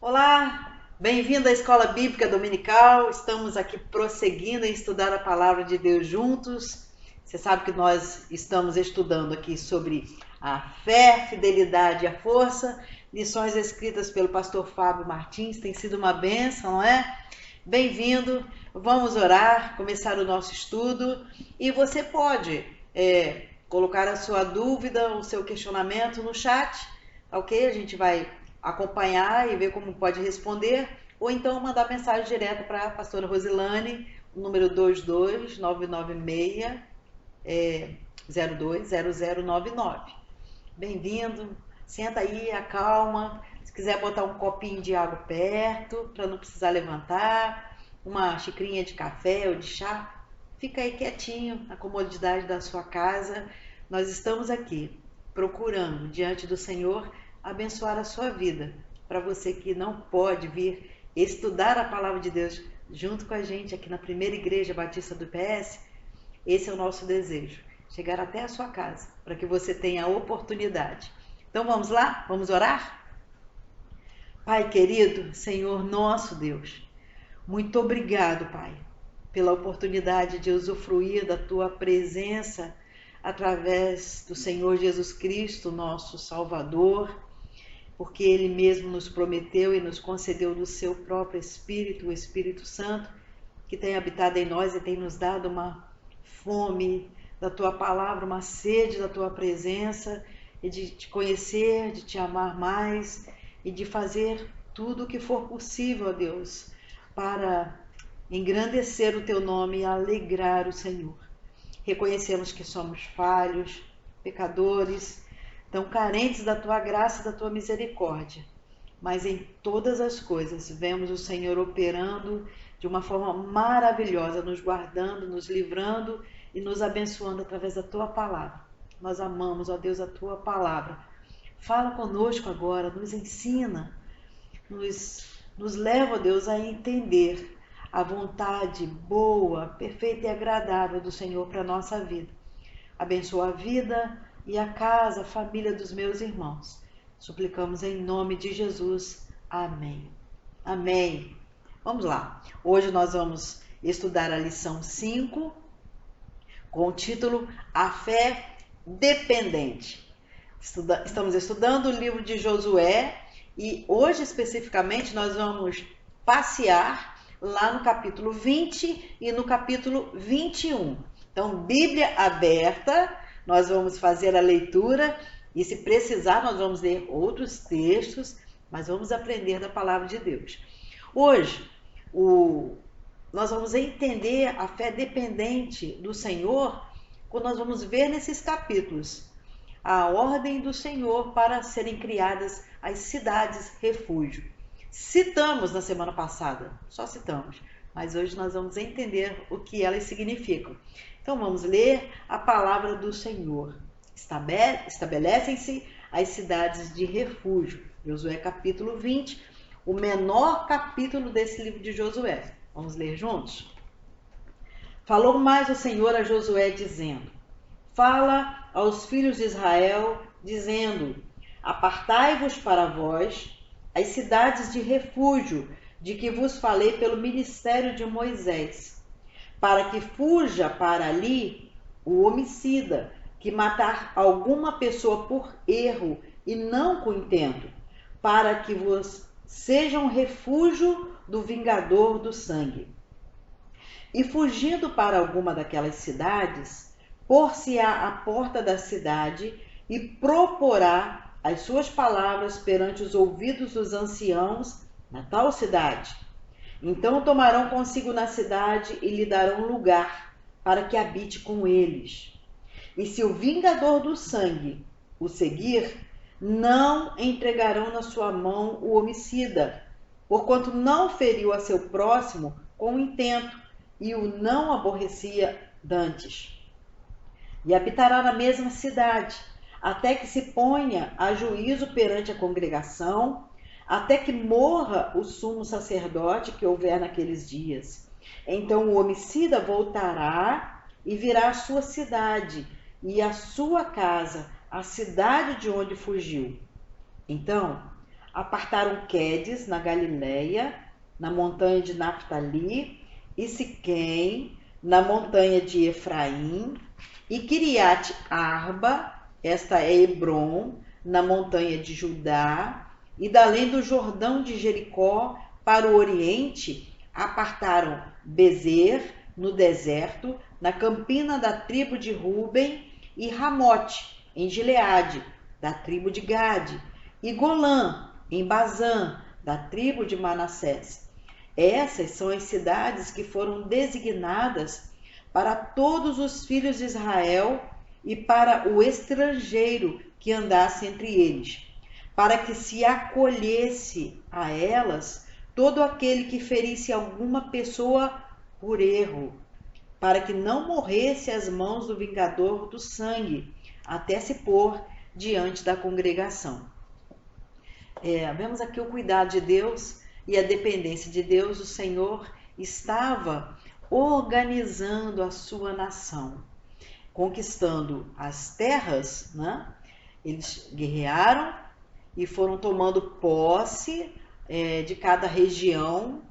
Olá, bem-vindo à Escola Bíblica Dominical. Estamos aqui prosseguindo em estudar a palavra de Deus juntos. Você sabe que nós estamos estudando aqui sobre a fé, fidelidade e a força. Lições escritas pelo pastor Fábio Martins. Tem sido uma bênção, não é? Bem-vindo. Vamos orar, começar o nosso estudo. E você pode colocar a sua dúvida, o seu questionamento no chat, ok? A gente vai acompanhar e ver como pode responder, ou então mandar mensagem direta para a pastora Rosilane, o número 22996 020099. Bem-vindo, senta aí, acalma. Se quiser botar um copinho de água perto, para não precisar levantar, uma xicrinha de café ou de chá, fica aí quietinho, na comodidade da sua casa. Nós estamos aqui procurando, diante do Senhor, abençoar a sua vida. Para você que não pode vir estudar a palavra de Deus junto com a gente aqui na Primeira Igreja Batista do PS, esse é o nosso desejo, chegar até a sua casa, para que você tenha a oportunidade. Então vamos lá? Vamos orar? Pai querido, Senhor nosso Deus, muito obrigado, Pai, pela oportunidade de usufruir da tua presença através do Senhor Jesus Cristo, nosso Salvador, porque Ele mesmo nos prometeu e nos concedeu do seu próprio Espírito, o Espírito Santo, que tem habitado em nós e tem nos dado uma fome da tua palavra, uma sede da tua presença, e de te conhecer, de te amar mais e de fazer tudo o que for possível, ó Deus, para engrandecer o teu nome e alegrar o Senhor. Reconhecemos que somos falhos, pecadores, tão carentes da tua graça e da tua misericórdia, mas em todas as coisas vemos o Senhor operando de uma forma maravilhosa, nos guardando, nos livrando e nos abençoando através da tua palavra. Nós amamos, ó Deus, a tua palavra. Fala conosco agora, nos ensina, nos leva, ó Deus, a entender a vontade boa, perfeita e agradável do Senhor para a nossa vida. Abençoa a vida e a casa, a família dos meus irmãos. Suplicamos em nome de Jesus. Amém. Amém. Vamos lá. Hoje nós vamos estudar a lição 5, com o título A Fé Dependente. Estamos estudando o livro de Josué e hoje especificamente nós vamos passear lá no capítulo 20 e no capítulo 21. Então, Bíblia aberta, nós vamos fazer a leitura e, se precisar, nós vamos ler outros textos, mas vamos aprender da palavra de Deus. Hoje, nós vamos entender a fé dependente do Senhor quando nós vamos ver nesses capítulos a ordem do Senhor para serem criadas as cidades refúgio. Citamos na semana passada, só citamos, mas hoje nós vamos entender o que elas significam. Então vamos ler a palavra do Senhor. Estabelecem-se as cidades de refúgio. Josué capítulo 20, o menor capítulo desse livro de Josué. Vamos ler juntos? Falou mais o Senhor a Josué dizendo: Fala aos filhos de Israel, dizendo: Apartai-vos para vós as cidades de refúgio, de que vos falei pelo ministério de Moisés, para que fuja para ali o homicida, que matar alguma pessoa por erro e não com intento, para que vos sejam refúgio do vingador do sangue. E fugindo para alguma daquelas cidades, pôr-se-á à porta da cidade e proporá as suas palavras perante os ouvidos dos anciãos na tal cidade. Então tomarão consigo na cidade e lhe darão lugar para que habite com eles. E se o vingador do sangue o seguir, não entregarão na sua mão o homicida, porquanto não feriu a seu próximo com intento e o não aborrecia dantes. E habitará na mesma cidade, até que se ponha a juízo perante a congregação, até que morra o sumo sacerdote que houver naqueles dias. Então o homicida voltará e virá à sua cidade e à sua casa, a cidade de onde fugiu. Então apartaram Quedes, na Galileia, na montanha de Naftali, e Siquém, na montanha de Efraim, e Quiriate Arba, esta é Hebron, na montanha de Judá, e da além do Jordão de Jericó para o oriente, apartaram Bezer, no deserto, na campina da tribo de Ruben, e Ramote, em Gileade, da tribo de Gade, e Golã, em Bazã, da tribo de Manassés. Essas são as cidades que foram designadas para todos os filhos de Israel e para o estrangeiro que andasse entre eles, para que se acolhesse a elas todo aquele que ferisse alguma pessoa por erro, para que não morresse às mãos do vingador do sangue, até se pôr diante da congregação. Vemos aqui o cuidado de Deus e a dependência de Deus. O Senhor estava organizando a sua nação, conquistando as terras, né? Eles guerrearam e foram tomando posse de cada região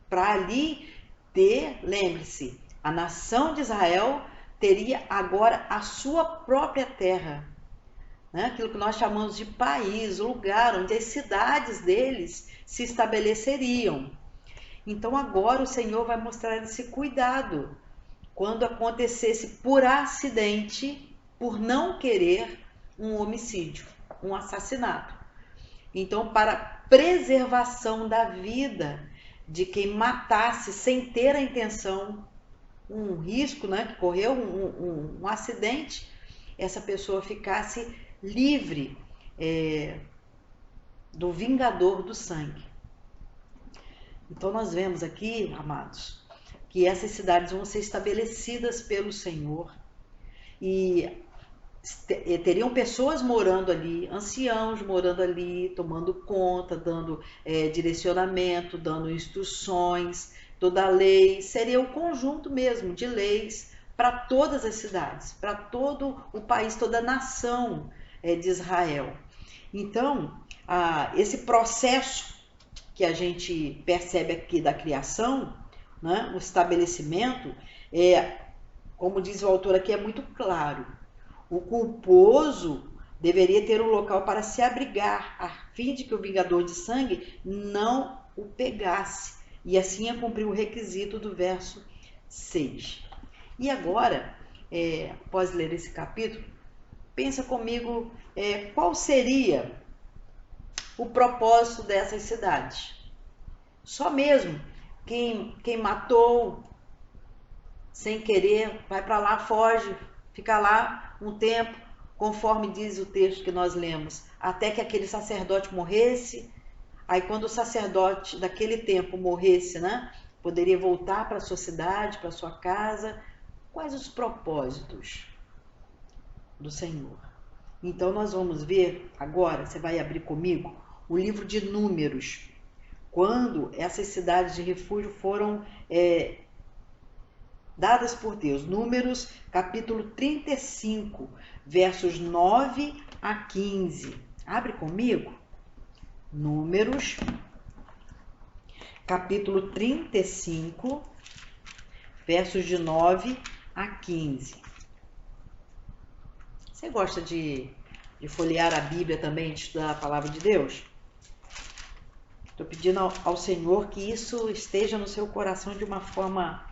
para ali ter, lembre-se, a nação de Israel teria agora a sua própria terra, né? Aquilo que nós chamamos de país, o lugar onde as cidades deles se estabeleceriam. Então agora o Senhor vai mostrar esse cuidado quando acontecesse por acidente, por não querer, um homicídio, um assassinato. Então, para preservação da vida de quem matasse sem ter a intenção, um risco, né, que correu, um acidente, essa pessoa ficasse livre do vingador do sangue. Então nós vemos aqui, amados, que essas cidades vão ser estabelecidas pelo Senhor e teriam pessoas morando ali, anciãos morando ali, tomando conta, dando direcionamento, dando instruções, toda a lei, seria o conjunto mesmo de leis para todas as cidades, para todo o país, toda a nação de Israel. Então, esse processo que a gente percebe aqui da criação, né, o estabelecimento, como diz o autor aqui, é muito claro. O culposo deveria ter um local para se abrigar, a fim de que o vingador de sangue não o pegasse, e assim ia cumprir o requisito do verso 6. E agora, após ler esse capítulo, pensa comigo qual seria o propósito dessas cidades. Só mesmo quem matou sem querer, vai para lá, foge, fica lá um tempo, conforme diz o texto que nós lemos, até que aquele sacerdote morresse. Aí quando o sacerdote daquele tempo morresse, né, poderia voltar para a sua cidade, para a sua casa. Quais os propósitos do Senhor? Então nós vamos ver agora, você vai abrir comigo, o livro de Números, quando essas cidades de refúgio foram dadas por Deus. Números, capítulo 35, versos 9 a 15. Abre comigo. Números, capítulo 35, versos de 9 a 15. Você gosta de folhear a Bíblia também, de estudar a palavra de Deus? Estou pedindo ao Senhor que isso esteja no seu coração de uma forma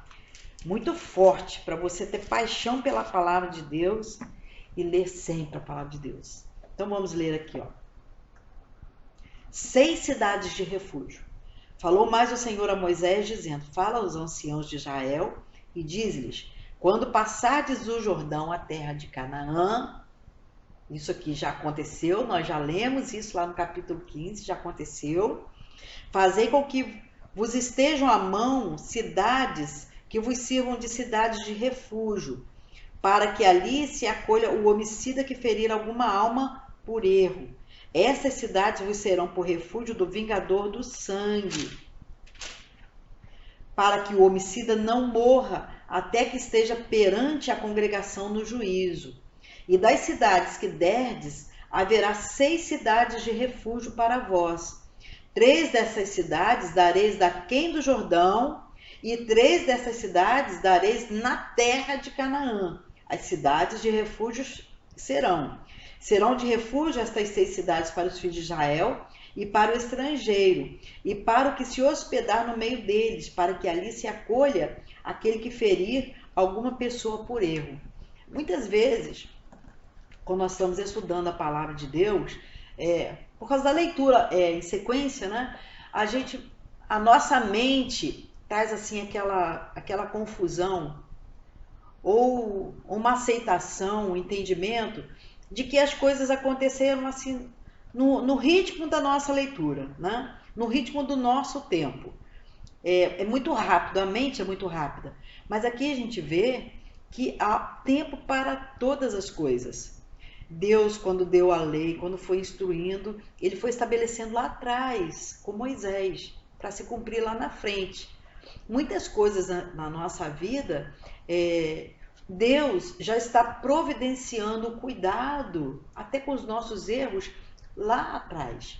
muito forte, para você ter paixão pela palavra de Deus e ler sempre a palavra de Deus. Então vamos ler aqui, ó. 6 cidades de refúgio. Falou mais o Senhor a Moisés, dizendo: fala aos anciãos de Israel e diz-lhes: quando passardes o Jordão, a terra de Canaã, isso aqui já aconteceu, nós já lemos isso lá no capítulo 15, já aconteceu. Fazei com que vos estejam à mão cidades que vos sirvam de cidades de refúgio, para que ali se acolha o homicida que ferir alguma alma por erro. Essas cidades vos serão por refúgio do vingador do sangue, para que o homicida não morra até que esteja perante a congregação no juízo. E das cidades que derdes, haverá 6 cidades de refúgio para vós. 3 dessas cidades dareis daquém do Jordão, e 3 dessas cidades dareis na terra de Canaã. As cidades de refúgio serão de refúgio estas 6 cidades para os filhos de Israel e para o estrangeiro, e para o que se hospedar no meio deles, para que ali se acolha aquele que ferir alguma pessoa por erro. Muitas vezes, quando nós estamos estudando a palavra de Deus, por causa da leitura em sequência, né, a nossa mente traz assim aquela confusão ou uma aceitação, um entendimento de que as coisas aconteceram assim no ritmo da nossa leitura, né? No ritmo do nosso tempo. É muito rápido, a mente é muito rápida. Mas aqui a gente vê que há tempo para todas as coisas. Deus, quando deu a lei, quando foi instruindo, ele foi estabelecendo lá atrás, com Moisés, para se cumprir lá na frente. Muitas coisas na nossa vida, Deus já está providenciando o cuidado, até com os nossos erros, lá atrás.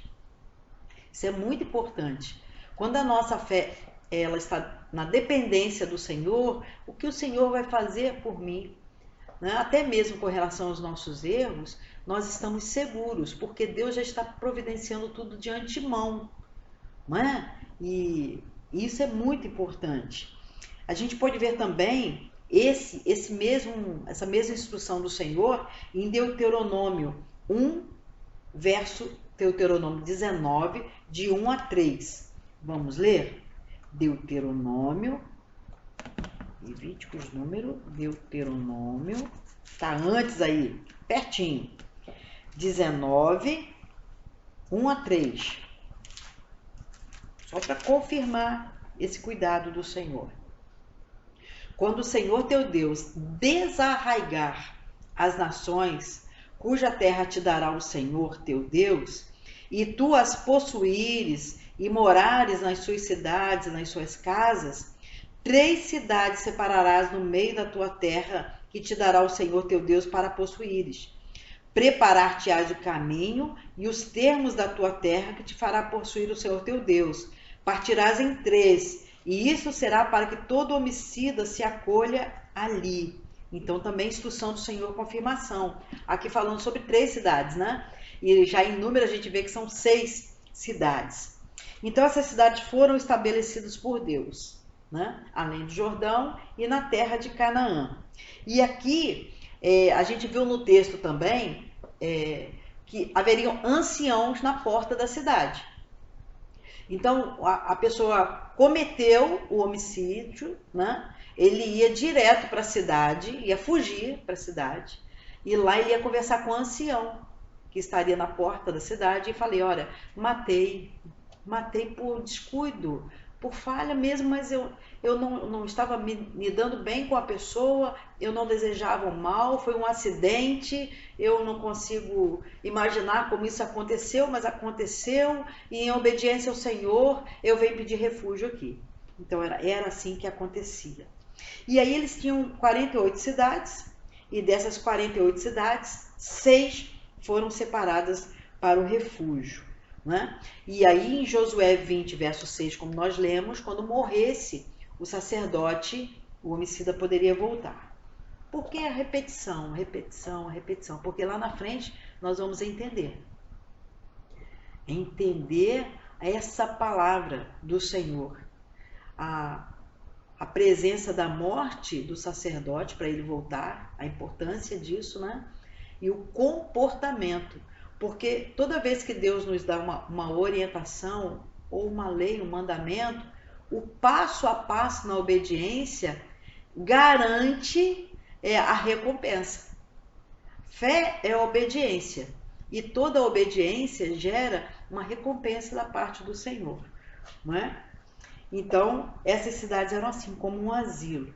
Isso é muito importante. Quando a nossa fé ela está na dependência do Senhor, o que o Senhor vai fazer por mim? Né? Até mesmo com relação aos nossos erros, nós estamos seguros, porque Deus já está providenciando tudo de antemão. Não é? E isso é muito importante. A gente pode ver também essa mesma instrução do Senhor em Deuteronômio 1, verso Deuteronômio 19, de 1 a 3. Vamos ler? Deuteronômio, Levíticos, número, Deuteronômio, está antes aí, pertinho. 19, 1 a 3. Só para confirmar esse cuidado do Senhor. Quando o Senhor teu Deus desarraigar as nações, cuja terra te dará o Senhor teu Deus, e tu as possuíres e morares nas suas cidades, nas suas casas, 3 cidades separarás no meio da tua terra, que te dará o Senhor teu Deus para possuíres. Preparar-te-ás o caminho e os termos da tua terra, que te fará possuir o Senhor teu Deus. Partirás em 3, e isso será para que todo homicida se acolha ali. Então também instrução do Senhor, confirmação. Aqui falando sobre 3 cidades, né? E já em número a gente vê que são 6 cidades. Então essas cidades foram estabelecidas por Deus, né? Além do Jordão e na terra de Canaã. E aqui a gente viu no texto também que haveriam anciãos na porta da cidade. Então a pessoa cometeu o homicídio, né? Ele ia direto para a cidade, ia fugir para a cidade, e lá ele ia conversar com o ancião que estaria na porta da cidade e falei, olha, matei por descuido, por falha mesmo, mas eu não estava me dando bem com a pessoa, eu não desejava o mal, foi um acidente, eu não consigo imaginar como isso aconteceu, mas aconteceu, e em obediência ao Senhor, eu venho pedir refúgio aqui. Então era assim que acontecia. E aí eles tinham 48 cidades, e dessas 48 cidades, 6 foram separadas para o refúgio. Né? E aí em Josué 20, verso 6, como nós lemos, quando morresse o sacerdote, o homicida poderia voltar. Por que a repetição, repetição, repetição? Porque lá na frente nós vamos entender essa palavra do Senhor, a presença da morte do sacerdote para ele voltar, a importância disso, né? E o comportamento. Porque toda vez que Deus nos dá uma orientação, ou uma lei, um mandamento, o passo a passo na obediência garante a recompensa. Fé é obediência. E toda obediência gera uma recompensa da parte do Senhor. Não é? Então, essas cidades eram assim, como um asilo.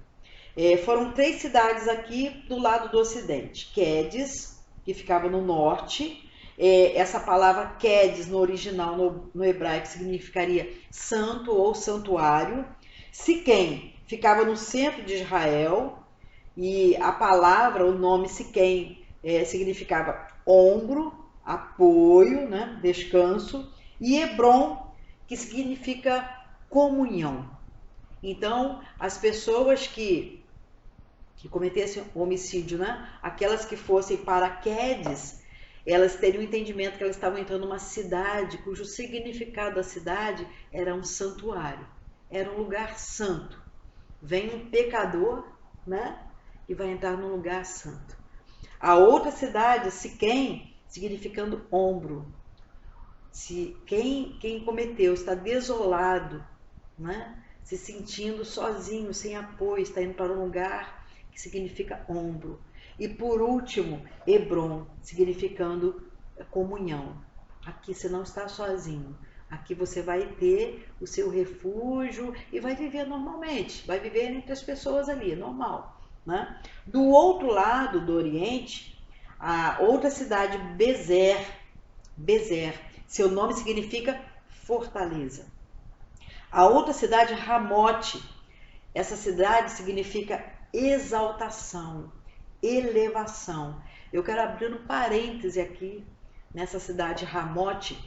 Foram 3 cidades aqui do lado do ocidente. Quedes, que ficava no norte. Essa palavra Quedes, no original, no hebraico, significaria santo ou santuário. Siquém ficava no centro de Israel. E a palavra, o nome Siquém, significava ombro. apoio, né? Descanso, e Hebron, que significa comunhão. Então, as pessoas que cometessem homicídio, né? Aquelas que fossem para Quedes, elas teriam o entendimento que elas estavam entrando numa cidade cujo significado da cidade era um santuário, era um lugar santo. Vem um pecador, né? E vai entrar num lugar santo. A outra cidade, Siquém, significando ombro. Se quem cometeu está desolado, né? Se sentindo sozinho, sem apoio, está indo para um lugar que significa ombro. E por último, Hebron, significando comunhão. Aqui você não está sozinho. Aqui você vai ter o seu refúgio e vai viver normalmente. Vai viver entre as pessoas ali, normal, né? Do outro lado do Oriente, a outra cidade, Bezer, seu nome significa fortaleza. A outra cidade, Ramote, essa cidade significa exaltação, elevação. Eu quero abrir um parêntese aqui nessa cidade, Ramote.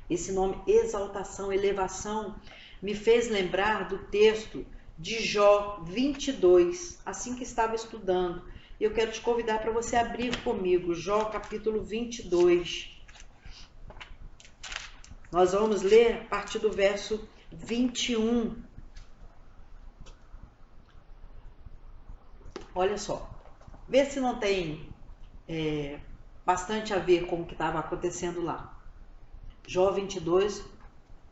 Esse nome, exaltação, elevação, me fez lembrar do texto de Jó 22, assim que estava estudando. Eu quero te convidar para você abrir comigo, Jó capítulo 22. Nós vamos ler a partir do verso 21. Olha só, vê se não tem bastante a ver com o que estava acontecendo lá. Jó 22,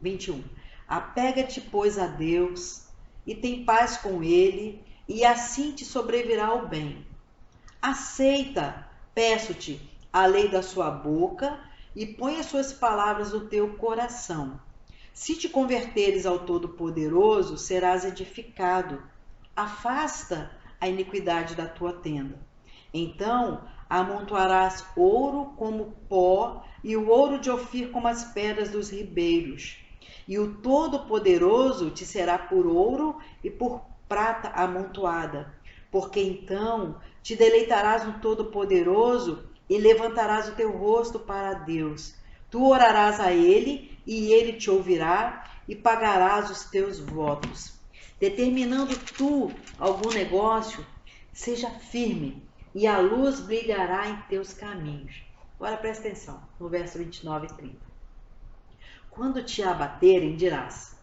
21. Apega-te, pois, a Deus, e tem paz com Ele, e assim te sobrevirá o bem. Aceita, peço-te, a lei da sua boca, e põe as suas palavras no teu coração. Se te converteres ao Todo-Poderoso, serás edificado. Afasta a iniquidade da tua tenda. Então amontoarás ouro como pó, e o ouro de Ofir como as pedras dos ribeiros. E o Todo-Poderoso te será por ouro e por prata amontoada. Porque então te deleitarás no Todo-Poderoso e levantarás o teu rosto para Deus. Tu orarás a Ele, e Ele te ouvirá, e pagarás os teus votos. Determinando tu algum negócio, seja firme, e a luz brilhará em teus caminhos. Agora presta atenção, no verso 29 e 30. Quando te abaterem, dirás: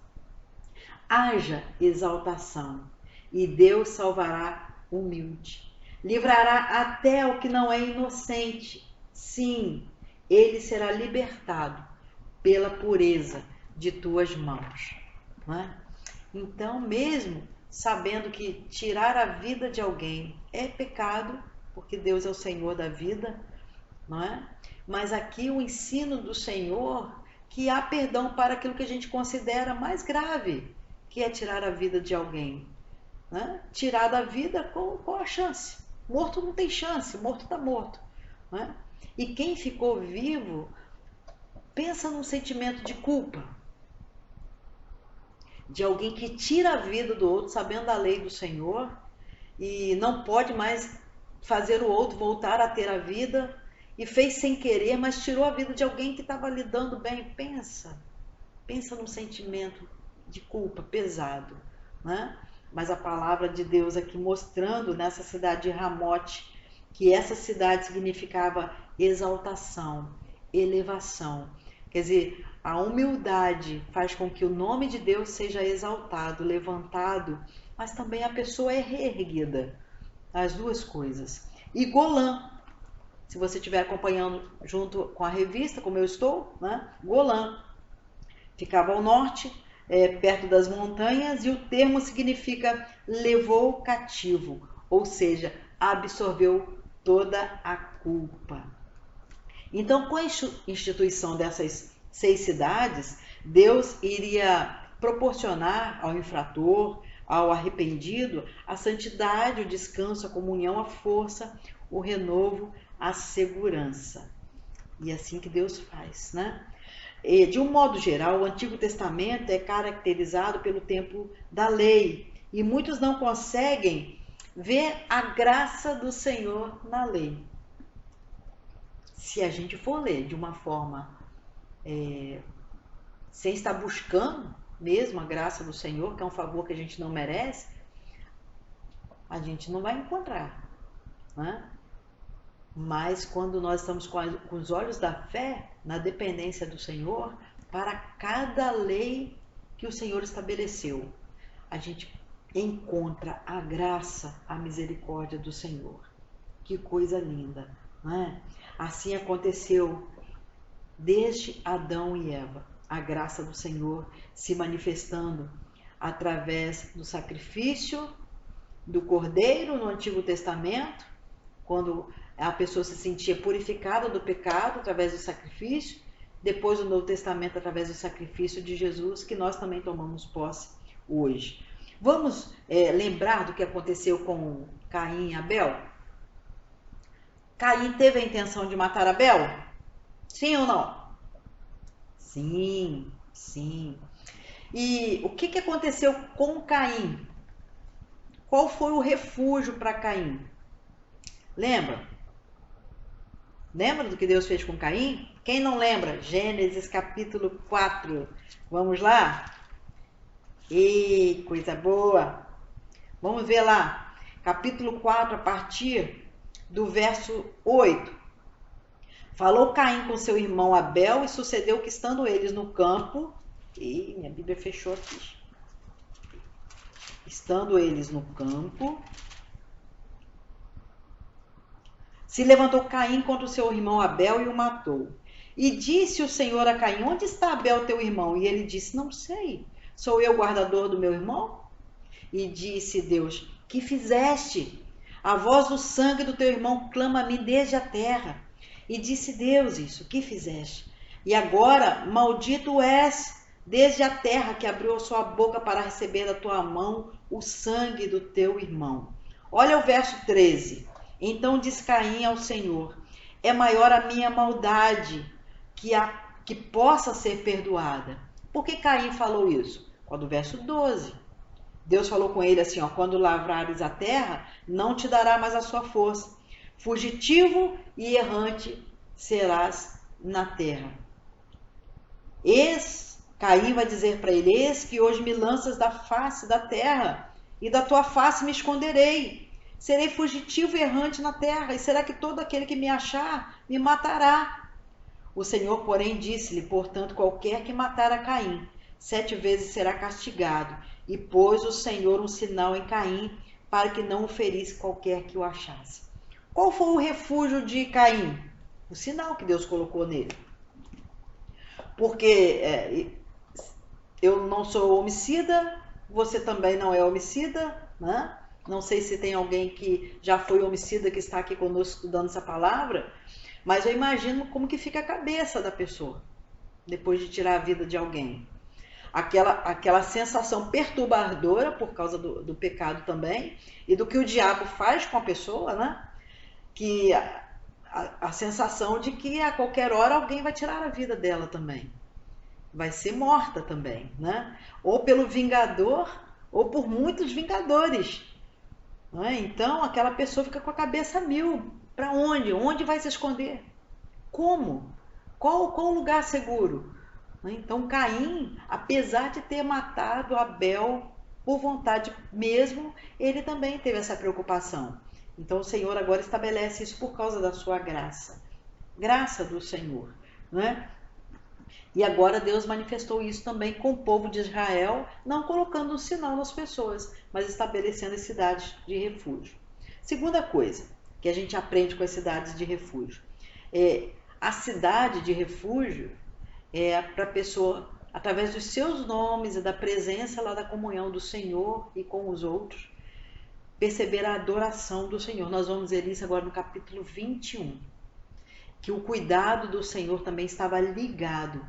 haja exaltação, e Deus salvará o humilde. Livrará até o que não é inocente. Sim, ele será libertado pela pureza de tuas mãos. Não é? Então, mesmo sabendo que tirar a vida de alguém é pecado, porque Deus é o Senhor da vida, não é? Mas aqui o ensino do Senhor que há perdão para aquilo que a gente considera mais grave, que é tirar a vida de alguém. Né? Tirar da vida com a chance. Morto não tem chance, morto está morto. Né? E quem ficou vivo, pensa num sentimento de culpa. De alguém que tira a vida do outro, sabendo a lei do Senhor, e não pode mais fazer o outro voltar a ter a vida, e fez sem querer, mas tirou a vida de alguém que estava lidando bem. Pensa num sentimento de culpa pesado. Né? Mas a palavra de Deus aqui mostrando nessa cidade de Ramote, que essa cidade significava exaltação, elevação. Quer dizer, a humildade faz com que o nome de Deus seja exaltado, levantado, mas também a pessoa é reerguida. As duas coisas. E Golã, se você estiver acompanhando junto com a revista, como eu estou, né? Golã ficava ao norte, perto das montanhas, e o termo significa levou cativo, ou seja, absorveu toda a culpa. Então, com a instituição dessas 6 cidades, Deus iria proporcionar ao infrator, ao arrependido, a santidade, o descanso, a comunhão, a força, o renovo, a segurança. E é assim que Deus faz, né? De um modo geral, o Antigo Testamento é caracterizado pelo tempo da lei, e muitos não conseguem ver a graça do Senhor na lei. se a gente for ler de uma forma sem estar buscando mesmo a graça do Senhor, que é um favor que a gente não merece, a gente não vai encontrar, né? Mas quando nós estamos com os olhos da fé na dependência do Senhor, para cada lei que o Senhor estabeleceu, a gente encontra a graça, a misericórdia do Senhor. Que coisa linda, né? Assim aconteceu desde Adão e Eva, a graça do Senhor se manifestando através do sacrifício do Cordeiro no Antigo Testamento, quando a pessoa se sentia purificada do pecado através do sacrifício, depois do Novo Testamento através do sacrifício de Jesus, que nós também tomamos posse hoje. Vamos lembrar do que aconteceu com Caim e Abel? Caim teve a intenção de matar Abel? Sim ou não? Sim, sim. E o que aconteceu com Caim? Qual foi o refúgio para Caim? Lembra? Lembra do que Deus fez com Caim? Quem não lembra? Gênesis capítulo 4. Vamos lá? Ei, coisa boa! Vamos ver lá. Capítulo 4, a partir do verso 8. Falou Caim com seu irmão Abel, e sucedeu que, estando eles no campo... Ih, minha Bíblia fechou aqui. Estando eles no campo... Se levantou Caim contra o seu irmão Abel e o matou. E disse o Senhor a Caim: onde está Abel, teu irmão? E ele disse: não sei. Sou eu guardador do meu irmão? E disse Deus: que fizeste? A voz do sangue do teu irmão clama a mim desde a terra. E disse Deus isso: que fizeste? E agora maldito és desde a terra, que abriu a sua boca para receber da tua mão o sangue do teu irmão. Olha o verso 13. Então diz Caim ao Senhor: é maior a minha maldade que possa ser perdoada. Por que Caim falou isso? Quando o verso 12. Deus falou com ele assim, ó: quando lavrares a terra, não te dará mais a sua força. Fugitivo e errante serás na terra. Caim vai dizer para ele: eis que hoje me lanças da face da terra, e da tua face me esconderei. Serei fugitivo e errante na terra, e será que todo aquele que me achar me matará? O Senhor, porém, disse-lhe: portanto, qualquer que matar a Caim, 7 vezes será castigado. E pôs o Senhor um sinal em Caim, para que não o ferisse qualquer que o achasse. Qual foi o refúgio de Caim? O sinal que Deus colocou nele. Porque eu não sou homicida, você também não é homicida, né? Não sei se tem alguém que já foi homicida que está aqui conosco estudando essa palavra, mas eu imagino como que fica a cabeça da pessoa depois de tirar a vida de alguém. Aquela sensação perturbadora por causa do pecado também, e do que o diabo faz com a pessoa, né? Que a sensação de que a qualquer hora alguém vai tirar a vida dela também. Vai ser morta também, né? Ou pelo vingador, ou por muitos vingadores. Então, aquela pessoa fica com a cabeça a mil. Para onde? Onde vai se esconder? Como? Qual o lugar seguro? Então, Caim, apesar de ter matado Abel por vontade mesmo, ele também teve essa preocupação. Então, o Senhor agora estabelece isso por causa da sua graça. Graça do Senhor, né? E agora Deus manifestou isso também com o povo de Israel, não colocando um sinal nas pessoas, mas estabelecendo as cidades de refúgio. Segunda coisa que a gente aprende com as cidades de refúgio. A cidade de refúgio é para a pessoa, através dos seus nomes e da presença lá da comunhão do Senhor e com os outros, perceber a adoração do Senhor. Nós vamos ver isso agora no capítulo 21, que o cuidado do Senhor também estava ligado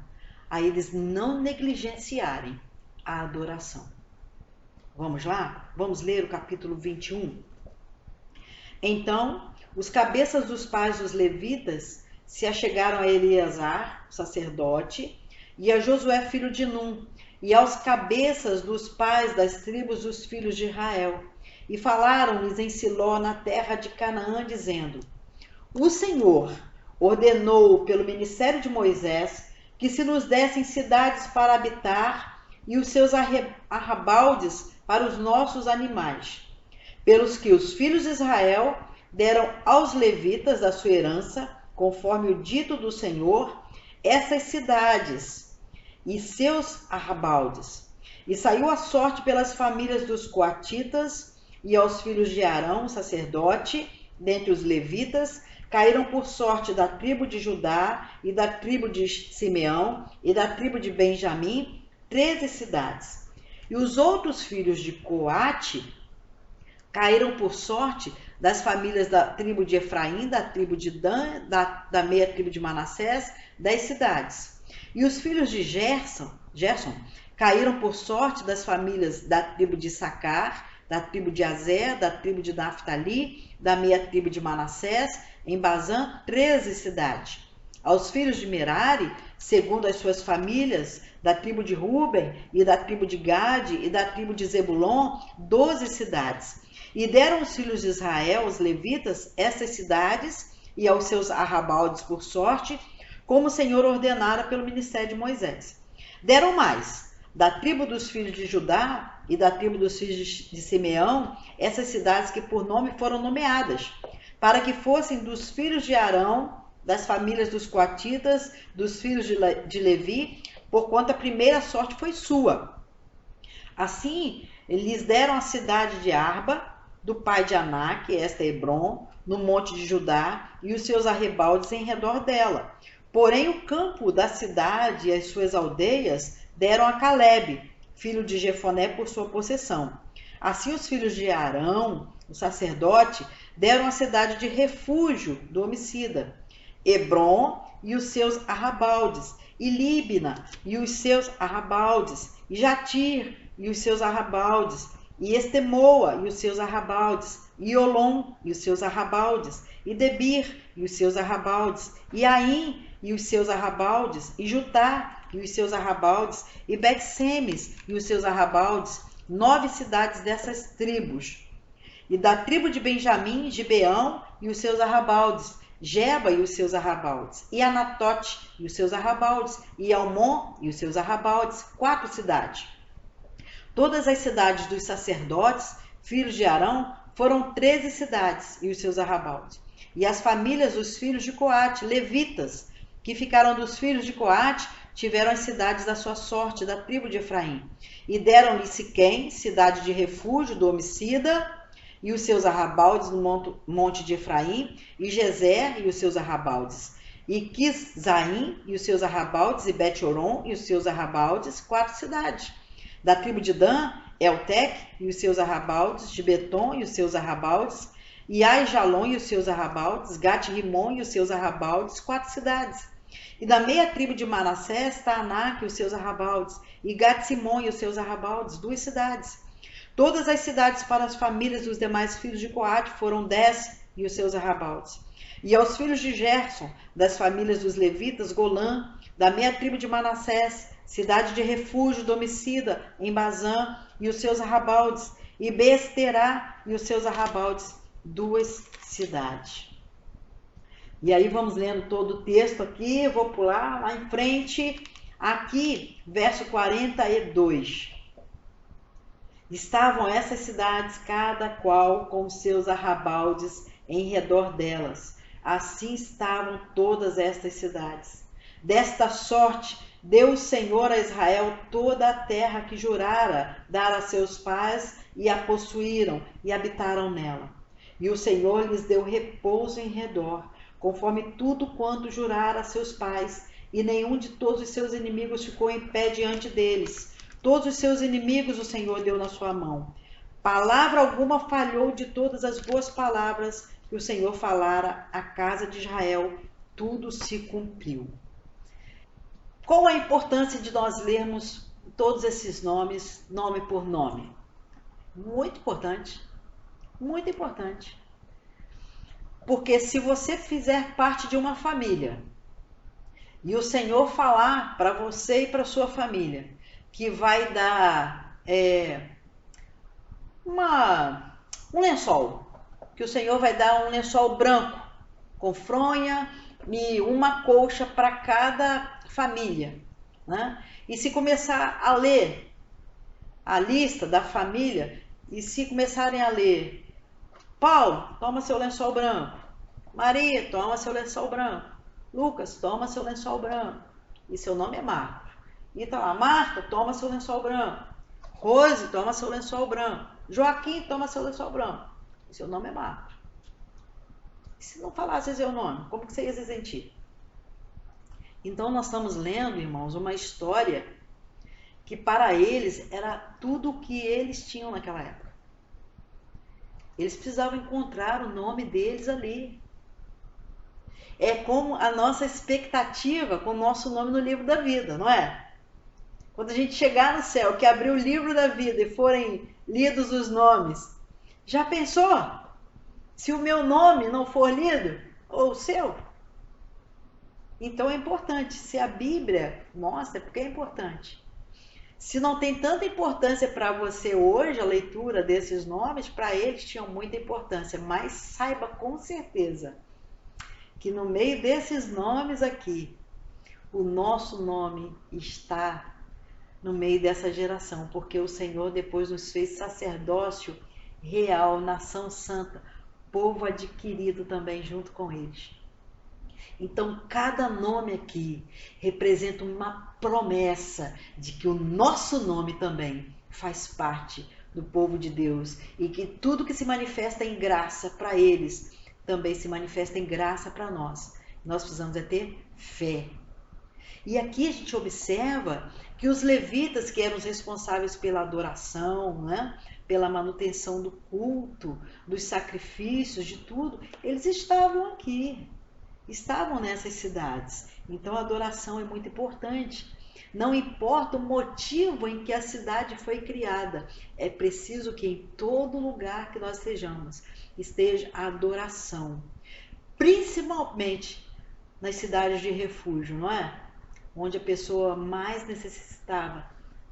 a eles não negligenciarem a adoração. Vamos lá? Vamos ler o capítulo 21? Então, os cabeças dos pais dos levitas se achegaram a Eleazar, sacerdote, e a Josué, filho de Num, e aos cabeças dos pais das tribos dos filhos de Israel, e falaram-lhes em Siló, na terra de Canaã, dizendo: o Senhor, ordenou pelo ministério de Moisés que se nos dessem cidades para habitar e os seus arrabaldes para os nossos animais, pelos que os filhos de Israel deram aos levitas da sua herança, conforme o dito do Senhor, essas cidades e seus arrabaldes. E saiu a sorte pelas famílias dos coatitas, e aos filhos de Arão, sacerdote, dentre os levitas, caíram por sorte da tribo de Judá e da tribo de Simeão e da tribo de Benjamim, 13 cidades. E os outros filhos de Coate caíram por sorte das famílias da tribo de Efraim, da tribo de Dan, da meia tribo de Manassés, 10 cidades. E os filhos de Gerson caíram por sorte das famílias da tribo de Issacar, da tribo de Azer, da tribo de Naftali, da meia tribo de Manassés, em Bazã, 13 cidades. Aos filhos de Merari, segundo as suas famílias, da tribo de Ruben, e da tribo de Gade, e da tribo de Zebulon, 12 cidades. E deram os filhos de Israel, os levitas, essas cidades, e aos seus arrabaldes por sorte, como o Senhor ordenara pelo ministério de Moisés. Deram mais, da tribo dos filhos de Judá e da tribo dos filhos de Simeão, essas cidades que por nome foram nomeadas, para que fossem dos filhos de Arão, das famílias dos coatitas, dos filhos de Levi, porquanto a primeira sorte foi sua. Assim, lhes deram a cidade de Arba, do pai de Anak, esta Hebron, no monte de Judá, e os seus arrebaldes em redor dela. Porém, o campo da cidade e as suas aldeias deram a Calebe, filho de Jefoné, por sua possessão. Assim, os filhos de Arão, o sacerdote, deram a cidade de refúgio do homicida, Hebron e os seus arrabaldes, e Líbina e os seus arrabaldes, e Jatir e os seus arrabaldes, e Estemoa e os seus arrabaldes, e Olom e os seus arrabaldes, e Debir e os seus arrabaldes, e Aim e os seus arrabaldes, e Jutá e os seus arrabaldes, e Bet-Semes e os seus arrabaldes, 9 cidades dessas tribos. E da tribo de Benjamim, Gibeão e os seus arrabaldes, Geba e os seus arrabaldes, e Anatote e os seus arrabaldes, e Almon e os seus arrabaldes, 4 cidades. Todas as cidades dos sacerdotes, filhos de Arão, foram 13 cidades e os seus arrabaldes. E as famílias dos filhos de Coate, levitas, que ficaram dos filhos de Coate, tiveram as cidades da sua sorte, da tribo de Efraim. E deram-lhe Siquém, cidade de refúgio do homicida, e os seus arrabaldes no monte de Efraim, e Gezer e os seus arrabaldes, e Quiszaim e os seus arrabaldes, e Bet-Horon e os seus arrabaldes, 4 cidades. Da tribo de Dan, Eltec e os seus arrabaldes, de Betom e os seus arrabaldes, e Aijalon e os seus arrabaldes, Gat-Rimon e os seus arrabaldes, 4 cidades. E da meia tribo de Manassés, Taanak e os seus arrabaldes, e Gat-Simon e os seus arrabaldes, 2 cidades. Todas as cidades para as famílias dos demais filhos de Coate foram 10 e os seus arrabaldes. E aos filhos de Gerson, das famílias dos levitas, Golã, da meia tribo de Manassés, cidade de refúgio do homicida, em Bazã, e os seus arrabaldes, e Beesterá e os seus arrabaldes, 2 cidades. E aí vamos lendo todo o texto aqui, eu vou pular lá em frente, aqui, verso 42. Estavam essas cidades, cada qual com seus arrabaldes em redor delas. Assim estavam todas estas cidades. Desta sorte, deu o Senhor a Israel toda a terra que jurara dar a seus pais, e a possuíram, e habitaram nela. E o Senhor lhes deu repouso em redor, conforme tudo quanto jurara a seus pais, e nenhum de todos os seus inimigos ficou em pé diante deles. Todos os seus inimigos o Senhor deu na sua mão. Palavra alguma falhou de todas as boas palavras que o Senhor falara à casa de Israel. Tudo se cumpriu. Qual a importância de nós lermos todos esses nomes, nome por nome? Muito importante. Muito importante. Porque se você fizer parte de uma família e o Senhor falar para você e para sua família que vai dar um lençol, que o Senhor vai dar um lençol branco com fronha e uma colcha para cada família, né? E se começar a ler a lista da família, e se começarem a ler, Paulo, toma seu lençol branco. Maria, toma seu lençol branco. Lucas, toma seu lençol branco. E seu nome é Marcos. E tá lá, Marta, toma seu lençol branco. Rose, toma seu lençol branco. Joaquim, toma seu lençol branco. E seu nome é Marcos. E se não falasse seu nome, como que você ia se sentir? Então nós estamos lendo, irmãos, uma história que para eles era tudo o que eles tinham naquela época. Eles precisavam encontrar o nome deles ali. É como a nossa expectativa com o nosso nome no livro da vida, não é? Quando a gente chegar no céu, que abrir o livro da vida e forem lidos os nomes, já pensou? Se o meu nome não for lido, ou o seu? Então é importante. Se a Bíblia mostra, é porque é importante. Se não tem tanta importância para você hoje a leitura desses nomes, para eles tinham muita importância. Mas saiba com certeza que no meio desses nomes aqui, o nosso nome está no meio dessa geração, porque o Senhor depois nos fez sacerdócio real, nação santa, povo adquirido também junto com eles. Então, cada nome aqui representa uma promessa de que o nosso nome também faz parte do povo de Deus e que tudo que se manifesta em graça para eles também se manifesta em graça para nós. Nós precisamos é ter fé. E aqui a gente observa que os levitas, que eram os responsáveis pela adoração, né, pela manutenção do culto, dos sacrifícios, de tudo, eles estavam aqui. Estavam nessas cidades. Então a adoração é muito importante. Não importa o motivo em que a cidade foi criada, é preciso que em todo lugar que nós estejamos, esteja a adoração. Principalmente nas cidades de refúgio, não é? Onde a pessoa mais necessitava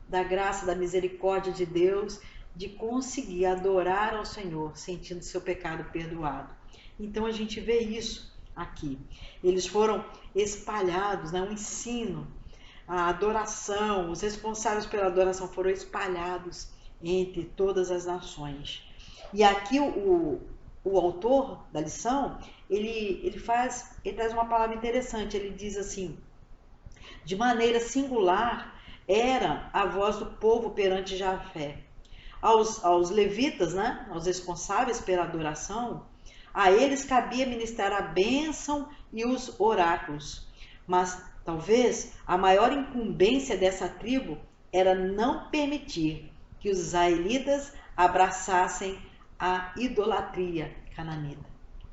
da graça, da misericórdia de Deus, de conseguir adorar ao Senhor, sentindo seu pecado perdoado. Então a gente vê isso aqui. Eles foram espalhados, né? O ensino, a adoração, os responsáveis pela adoração foram espalhados entre todas as nações. E aqui o autor da lição, ele traz uma palavra interessante, ele diz assim: de maneira singular era a voz do povo perante Jahvé. Aos levitas, né? Aos responsáveis pela adoração, a eles cabia ministrar a bênção e os oráculos. Mas talvez a maior incumbência dessa tribo era não permitir que os israelitas abraçassem a idolatria cananita.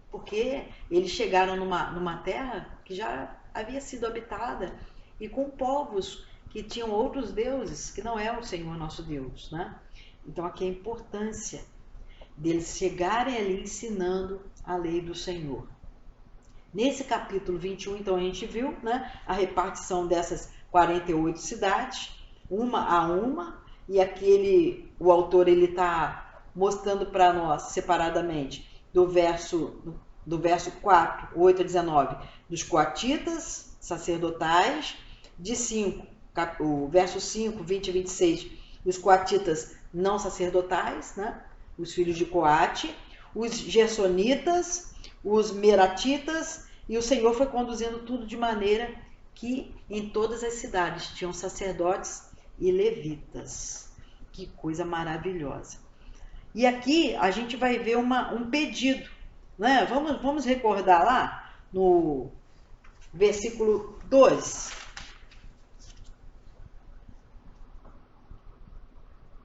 Porque eles chegaram numa terra que já havia sido habitada e com povos que tinham outros deuses, que não é o Senhor nosso Deus, né? Então aqui a importância deles chegarem ali ensinando a lei do Senhor. Nesse capítulo 21, então, a gente viu, né, a repartição dessas 48 cidades, uma a uma, e aqui o autor está mostrando para nós separadamente do verso 4, 8 a 19, dos coatitas sacerdotais, de 5, o verso 5, 20 e 26, dos coatitas não sacerdotais, né? Os filhos de Coate, os gersonitas, os meratitas, e o Senhor foi conduzindo tudo de maneira que em todas as cidades tinham sacerdotes e levitas. Que coisa maravilhosa. E aqui a gente vai ver um pedido, né? Vamos recordar lá no versículo 2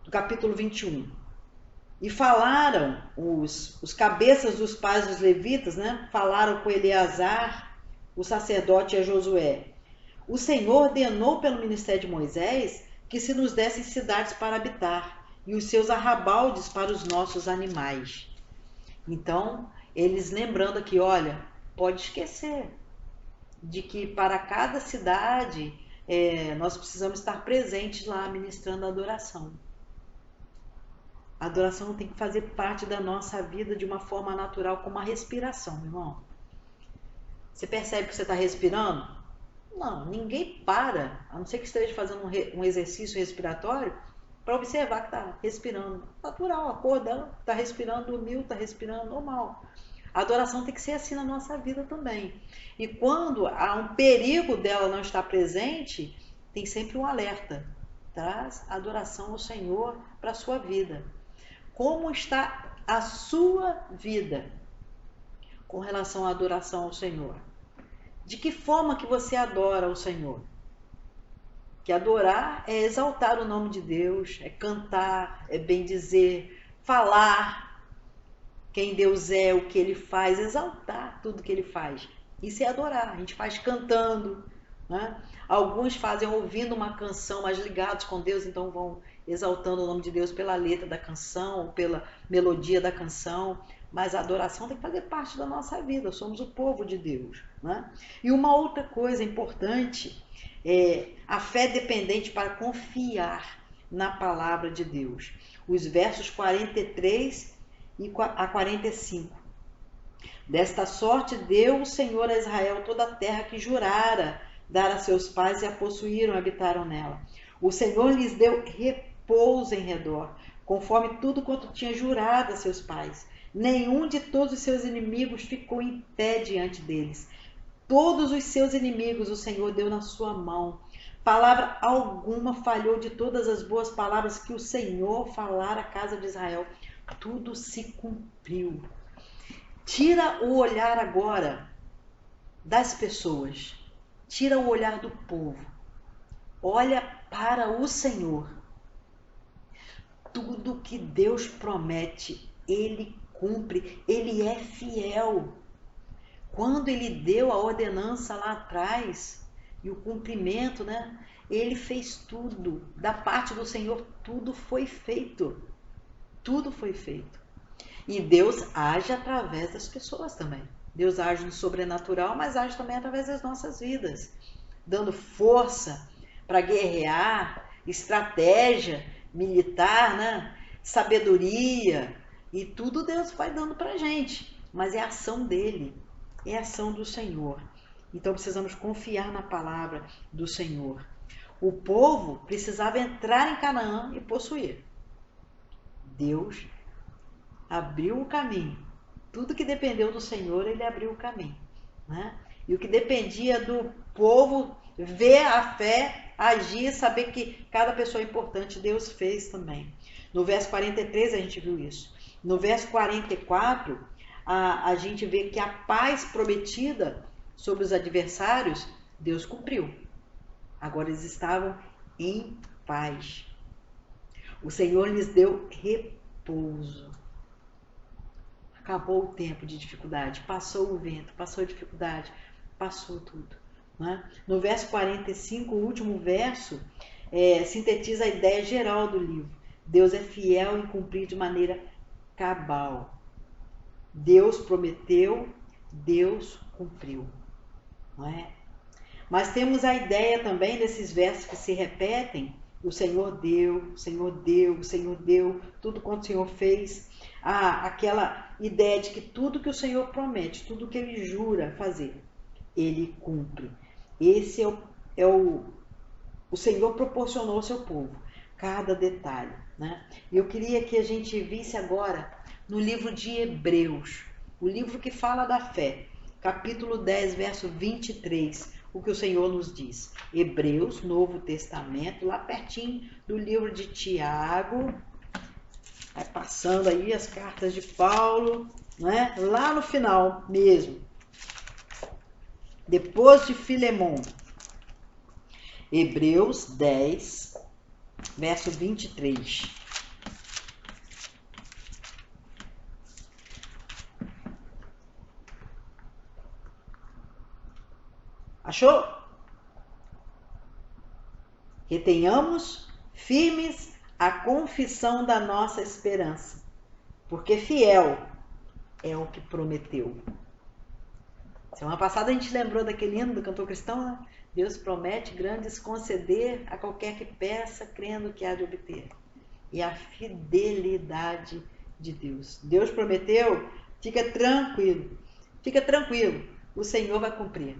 do capítulo 21. E falaram os cabeças dos pais dos levitas, né? Falaram com Eleazar, o sacerdote, e a Josué. O Senhor ordenou pelo ministério de Moisés que se nos dessem cidades para habitar e os seus arrabaldes para os nossos animais. Então, eles lembrando aqui, olha, pode esquecer de que para cada cidade nós precisamos estar presentes lá ministrando a adoração. A adoração tem que fazer parte da nossa vida de uma forma natural, como a respiração, meu irmão. Você percebe que você está respirando? Não, ninguém para, a não ser que esteja fazendo um exercício respiratório, para observar que está respirando. Natural, acordando, está respirando, dormiu, está respirando, normal. A adoração tem que ser assim na nossa vida também. E quando há um perigo dela não estar presente, tem sempre um alerta. Traz a adoração ao Senhor para a sua vida. Como está a sua vida com relação à adoração ao Senhor? De que forma que você adora o Senhor? Que adorar é exaltar o nome de Deus, é cantar, é bendizer, falar quem Deus é, o que Ele faz, exaltar tudo que Ele faz. Isso é adorar, a gente faz cantando, né? Alguns fazem ouvindo uma canção, mas ligados com Deus, então vão exaltando o nome de Deus pela letra da canção, pela melodia da canção, mas a adoração tem que fazer parte da nossa vida, somos o povo de Deus, né? E uma outra coisa importante é a fé dependente para confiar na palavra de Deus. Os versos 43 a 45. Desta sorte deu o Senhor a Israel toda a terra que jurara dar a seus pais e a possuíram e habitaram nela. O Senhor lhes deu repouso em redor, conforme tudo quanto tinha jurado a seus pais. Nenhum de todos os seus inimigos ficou em pé diante deles. Todos os seus inimigos o Senhor deu na sua mão. Palavra alguma falhou de todas as boas palavras que o Senhor falara à casa de Israel. Tudo se cumpriu. Tira o olhar agora das pessoas. Tira o olhar do povo. Olha para o Senhor. Tudo que Deus promete, Ele cumpre. Ele é fiel. Quando Ele deu a ordenança lá atrás e o cumprimento, né? Ele fez tudo. Da parte do Senhor, tudo foi feito. Tudo foi feito. E Deus age através das pessoas também. Deus age no sobrenatural, mas age também através das nossas vidas, dando força para guerrear, estratégia militar, né? Sabedoria, e tudo Deus vai dando para a gente, mas é a ação dele, é a ação do Senhor. Então precisamos confiar na palavra do Senhor. O povo precisava entrar em Canaã e possuir. Deus abriu o caminho. Tudo que dependeu do Senhor, Ele abriu o caminho, né? E o que dependia do povo ver a fé, agir, saber que cada pessoa é importante, Deus fez também. No verso 43 a gente viu isso. No verso 44, a gente vê que a paz prometida sobre os adversários, Deus cumpriu. Agora eles estavam em paz. O Senhor lhes deu repouso. Acabou o tempo de dificuldade, passou o vento, passou a dificuldade, passou tudo, né? No verso 45, o último verso, sintetiza a ideia geral do livro. Deus é fiel em cumprir de maneira cabal. Deus prometeu, Deus cumpriu, não é? Mas temos a ideia também desses versos que se repetem. O Senhor deu, o Senhor deu, o Senhor deu, tudo quanto o Senhor fez. Aquela ideia de que tudo que o Senhor promete, tudo que Ele jura fazer, Ele cumpre. Esse o Senhor proporcionou ao seu povo, cada detalhe, né? E eu queria que a gente visse agora no livro de Hebreus, o livro que fala da fé, capítulo 10, verso 23, o que o Senhor nos diz. Hebreus, Novo Testamento, lá pertinho do livro de Tiago, vai passando aí as cartas de Paulo, né? Lá no final mesmo, depois de Filemon. Hebreus 10, verso 23. Achou? Retenhamos firmes a confissão da nossa esperança, porque fiel é o que prometeu. Semana passada a gente lembrou daquele hino do cantor cristão, né? Deus promete grandes conceder a qualquer que peça, crendo que há de obter. E a fidelidade de Deus. Deus prometeu, fica tranquilo. Fica tranquilo. o Senhor vai cumprir.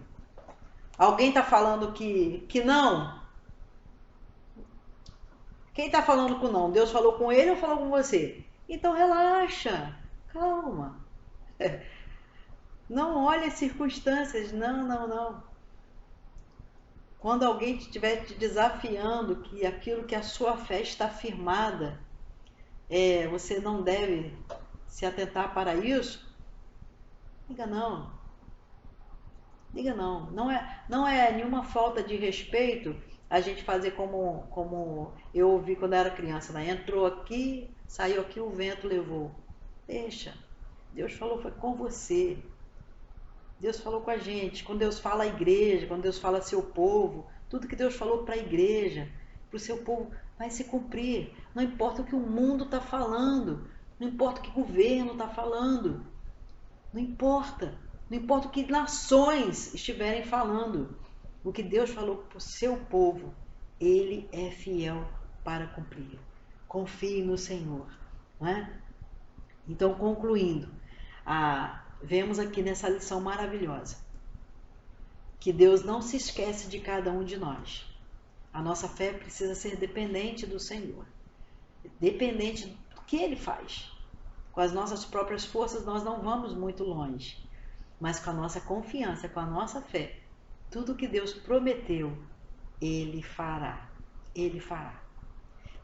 Alguém está falando que não? Quem está falando com não? Deus falou com ele ou falou com você? Então relaxa, calma. Não olhe as circunstâncias, não, não, não. Quando alguém estiver te desafiando que aquilo que a sua fé está firmada, você não deve se atentar para isso, diga não. Diga não. Não é nenhuma falta de respeito a gente fazer como eu ouvi quando eu era criança, né? Entrou aqui, saiu aqui, o vento levou. Deixa. Deus falou, foi com você. Deus falou com a gente. Quando Deus fala a igreja, quando Deus fala seu povo, tudo que Deus falou para a igreja, para o seu povo, vai se cumprir. Não importa o que o mundo está falando, não importa o que o governo está falando, não importa. Não importa o que nações estiverem falando. O que Deus falou para o seu povo, Ele é fiel para cumprir. Confie no Senhor. Não é? Então, concluindo, vemos aqui nessa lição maravilhosa que Deus não se esquece de cada um de nós. A nossa fé precisa ser dependente do Senhor. Dependente do que Ele faz. Com as nossas próprias forças nós não vamos muito longe. Mas com a nossa confiança, com a nossa fé, tudo que Deus prometeu, Ele fará. Ele fará.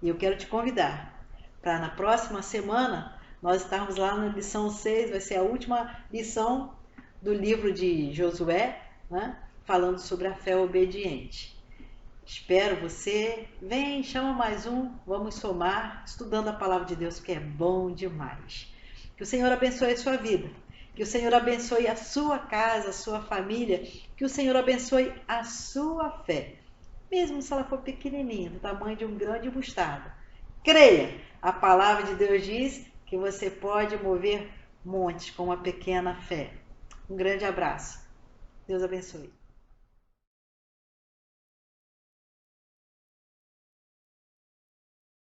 E eu quero te convidar para na próxima semana nós estarmos lá na lição 6, vai ser a última lição do livro de Josué, né? Falando sobre a fé obediente. Espero você. Vem, chama mais um, vamos somar, estudando a palavra de Deus, que é bom demais. Que o Senhor abençoe a sua vida. Que o Senhor abençoe a sua casa, a sua família. Que o Senhor abençoe a sua fé. Mesmo se ela for pequenininha, do tamanho de um grão de mostarda. Creia, a palavra de Deus diz que você pode mover montes com uma pequena fé. Um grande abraço. Deus abençoe.